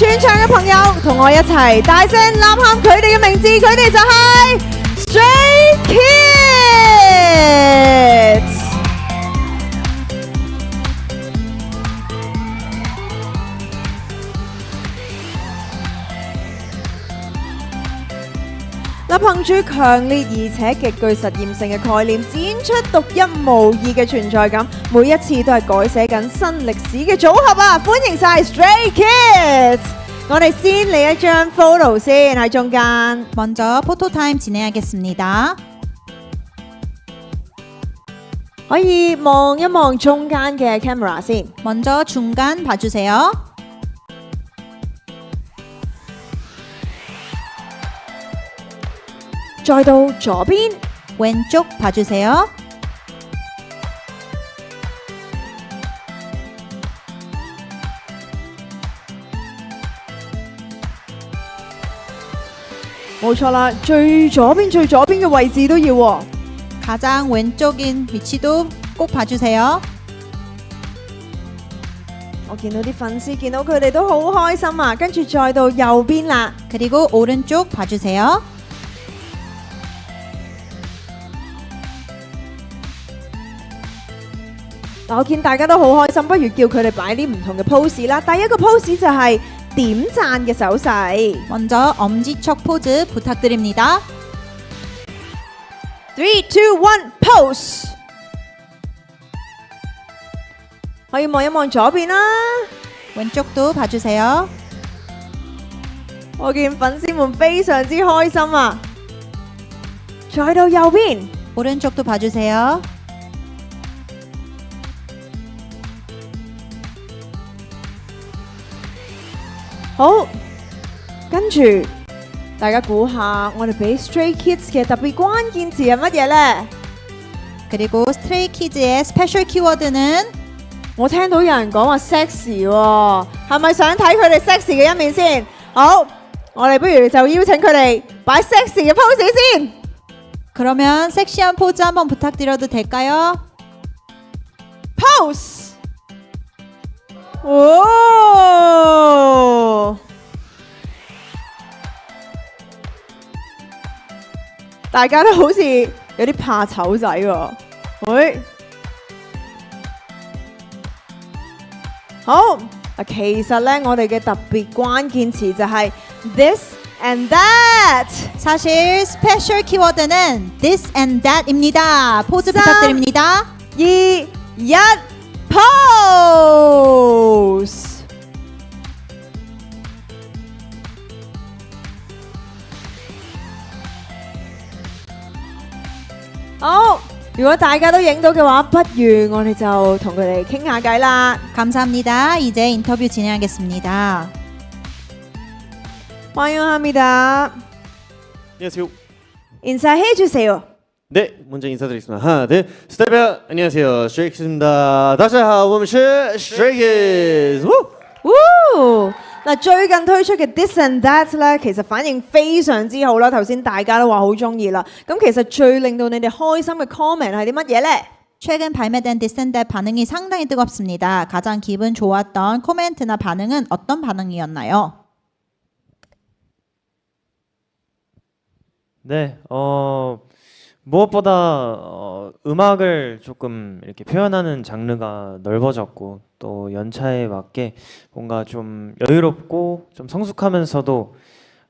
全場嘅朋友同我一齊大聲吶喊佢哋嘅名字，佢哋就係 Stray Kids。憑住強烈而且極具實驗性嘅概念，展出獨一無二嘅存在感，每一次都係改寫緊新歷史嘅組合啊！歡迎晒 Stray Kids！我哋先嚟一張 photo 先喺中間。먼저 포토 타임 진행하겠습니다. 可以望一望中間嘅 camera 先。 먼저 중간 봐주세요.再到左邊， 왼쪽 봐주세요.冇錯啦，最左邊嘅位置都要喎。 가장 왼쪽인 위치도 꼭 봐주세요. 我見到啲粉絲見到佢哋都好開心啊！跟住再到右邊啦， 그리고 오른쪽 봐주세요. 我見大家都好開心，不如叫佢哋擺啲唔同嘅 pose 啦。第一個 pose 就係點讚嘅手勢。 먼저 엄지척 포즈 부탁드립니다. 3, 2, 1, pose。 可以望一望左邊啦。 왼쪽도 봐주세요. 我見粉絲們非常之開心啊！再到右邊， 오른쪽도 봐주세요. 好，跟住大家估下，我哋俾 Stray Kids 嘅特別關鍵詞係乜嘢呢？ 그리고 스트레이 키즈의 스페셜 키워드는 我聽到有人講話 sexy 喎，係咪想睇佢哋 sexy 嘅一面先？好，我哋不如就邀請佢哋擺 sexy 嘅 pose 先。 그러면 섹시한 포즈 한번 부탁드려도 될까요? pose。 哦，大家都好似有啲怕醜仔喎。喂，好，其實呢，我哋嘅特別關鍵詞就係 this and that。 사실 스페셜 키워드는 this and that입니다. 포즈 부탁드립니다. 2, 1, pose。 好，如果大家都影到嘅話，不如我哋就同佢哋傾下偈啦。 감사합니다. 이제 인터뷰 진행하겠습니다. 환영합니다. 안녕하세요. 인사해 주세요. 네, 먼저 인사드리겠습니다. 하나, 둘, 스타일베어 안녕하세요. 스트레이키즈입니다. 大家好，我們是 Stray Kids。 嗱，最近推出嘅 This and That 咧，其實反應非常之好啦。頭先大家都話好中意啦。咁其實最令到你哋開心嘅 comment 係啲乜嘢呢？ 최근 발매된 This and That 반응이 상당히 뜨겁습니다. 가장 기분 좋았던 코멘트나 반응은 어떤 반응이었나요? 네, 무엇보다 음악을 조금 이렇게 표현하는 장르가 넓어졌고 또 연차에 맞게 뭔가 좀 여유롭고 좀 성숙하면서도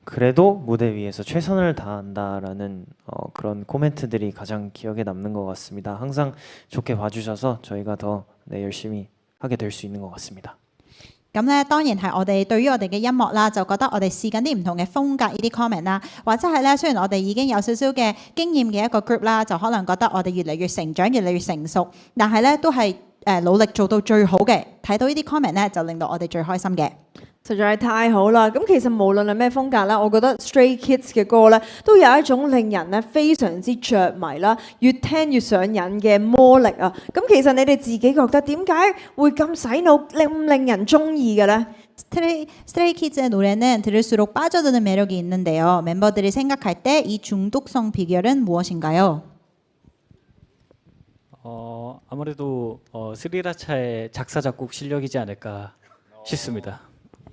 그래도 무대 위에서 최선을 다한다라는 그런 코멘트들이 가장 기억에 남는 것 같습니다. 항상 좋게 봐주셔서 저희가 더 열심히 하게 될 수 있는 것 같습니다. 咁咧，當然係我哋對於我哋嘅音樂啦，就覺得我哋試緊啲唔同嘅風格呢啲 comment 啦，或者係咧，雖然我哋已經有少少嘅經驗嘅一個 group 啦，就可能覺得我哋越嚟越成長，越嚟越成熟，但係咧都係努力做到最好嘅。睇到呢啲 comment 咧，就令到我哋最開心嘅。 實在係太好啦！咁其實無論係咩風格啦，我覺得 Stray Kids 嘅歌咧，都有一種令人咧非常之着迷啦，越聽越上癮嘅魔力啊！咁其實你哋自己覺得點解會咁洗腦，令人中意嘅咧？ 스트레이 키즈의 노래는 들을수록 빠져드는 매력이 있는데요. 멤버들이 생각할 때 이 중독성 비결은 무엇인가요? 아무래도 스리라차의 작사 작곡 실력이지 않을까 싶습니다.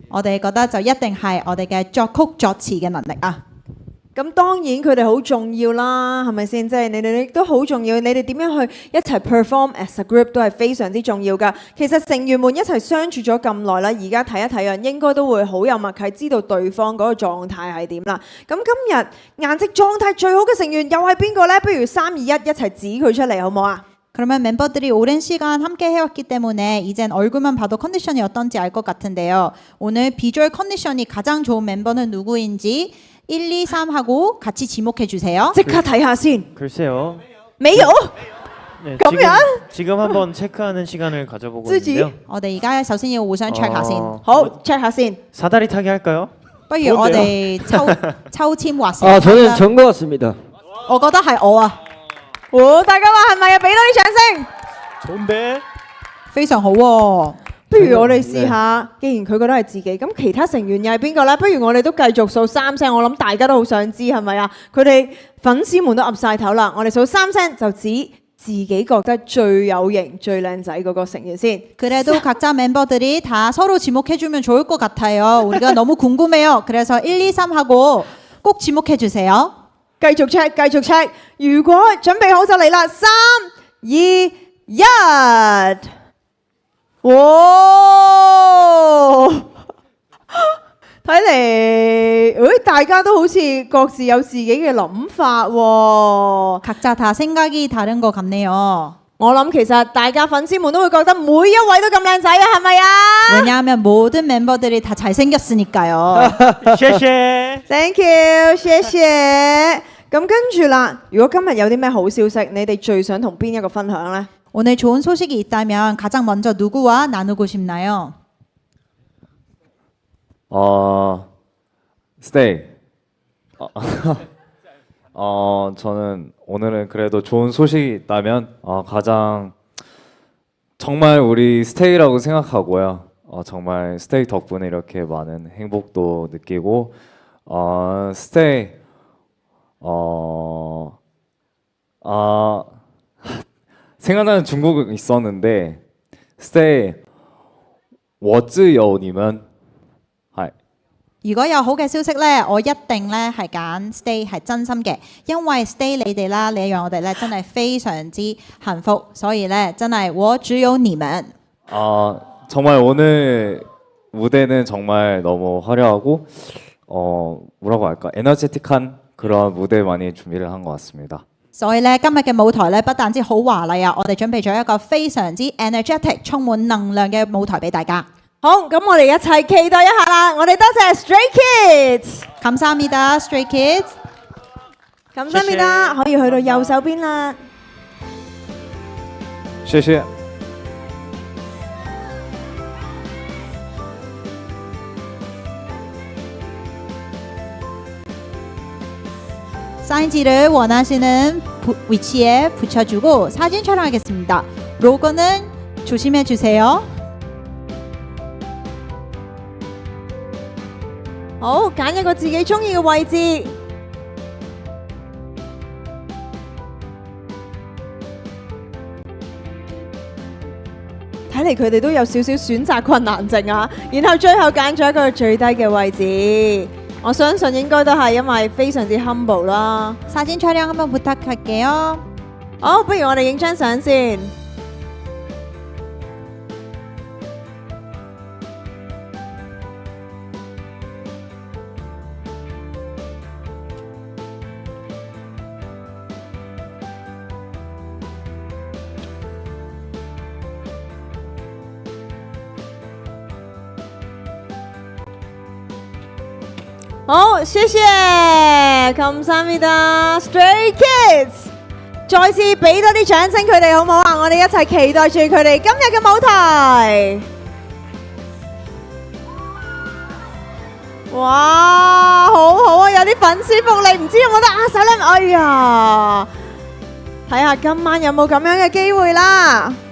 我哋覺得就一定係我哋嘅作曲作詞嘅能力啊。咁當然佢哋好重要啦，係咪先？即係你哋亦都好重要，你哋點樣去一齊 perform as a group 都係非常之重要㗎。其實成員們一齊相處咗咁耐啦，而家睇一睇啊，應該都會好有默契，知道對方嗰個狀態係點啦。咁今日顏值狀態最好嘅成員又係邊個呢？不如3、2、1一齊指佢出嚟好唔好啊？ 그러면 멤버들이 오랜 시간 함께 해왔기 때문에 이젠 얼굴만 봐도 컨디션이 어떤지 알 것 같은데요. 오늘 비주얼 컨디션이 가장 좋은 멤버는 누구인지 1, 2, 3 하고 같이 지목해 주세요. 即刻睇下先。 글쎄요. 沒有？ 네, 그러면? 지금 한번 체크하는 시간을 가져보고 쓰지? 있는데요. 我哋而家首先要互相 check 下先，好 check 下先。 사다리 타기 할까요? 不如我哋抽籤劃成。 아 저는 전 것 같습니다. 我覺得係我啊，大家話係咪啊？俾多啲掌聲。 좋은데? 非常好喎。 不如我哋試下，既然佢覺得係自己，咁其他成員又係邊個呢？不如我哋都繼續數3聲，我諗大家都好想知係咪啊？佢哋粉絲們都岌晒頭啦，我哋數3聲就指自己覺得最有型、最靚仔嗰個成員先。 그래도 각자 멤버들이 다 서로 지목해주면 좋을 것 같아요. 우리가 너무 궁금해요. 그래서 1, 2, 3 하고 꼭 지목해 주세요. 繼續 check，繼續 check。如果準備好就嚟啦，3、2、1。哇！睇嚟，大家都好似各自有自己嘅諗法喎。 각자 다 생각이 다른 것 같네요. 我諗其實大家粉絲們都會覺得每一位都咁靚仔啊，係咪啊 왜냐하면 모든 멤버들이 다 잘생겼으니까요. 謝謝。 ？Thank you，謝謝。咁跟住啦，如果今日有啲咩好消息，你哋最想同邊一個分享呢？ 오늘 좋은 소식이 있다면 가장 먼저 누구와 나누고 싶나요? 스테이. 저는 오늘은 그래도 좋은 소식이 있다면 가장 정말 우리 스테이라고 생각하고요. 정말 스테이 덕분에 이렇게 많은 행복도 느끼고 스테이 생각나는 중국어 있었는데 스테이 我自由你們 如果有好嘅消息咧，我一定咧係揀 stay 係真心嘅，因為 stay 你哋啦，你讓我哋咧真係非常之幸福，所以咧真係我只有你們。 정말 오늘 무대는 정말 너무 화려하고 뭐라고 할까 에너제틱한 그런 무대 많이 준비를 한 것 같습니다. 所以咧今日嘅舞台咧不但止好華麗啊，我哋準備咗一個非常之 energetic 充滿能量嘅舞台俾大家。 好，咁我哋一齊期待一下啦！我哋多謝 Stray Kids， 감사합니다 Stray Kids。 咁身邊啦，可以去到右手邊啦。謝謝。 사인지를 원하시는 위치에 붙여주고 사진 촬영하겠습니다. 로고는 조심해 주세요. 好，揀一個自己中意嘅位置。睇嚟佢哋都有少少選擇困難症啊，然後最後揀咗一個最低嘅位置。我相信應該都係因為非常之 humble 啦。 사진 촬영 한번 부탁할게요. 好，不如我哋影張相先。 好，謝謝，감사합니다 Stray Kids， 再次俾多啲掌聲佢哋好唔好啊？我哋一齊期待住佢哋今日嘅舞台。哇，好好啊！有啲粉絲福利，唔知有冇得握手咧？哎呀，睇下今晚有冇咁樣嘅機會啦〜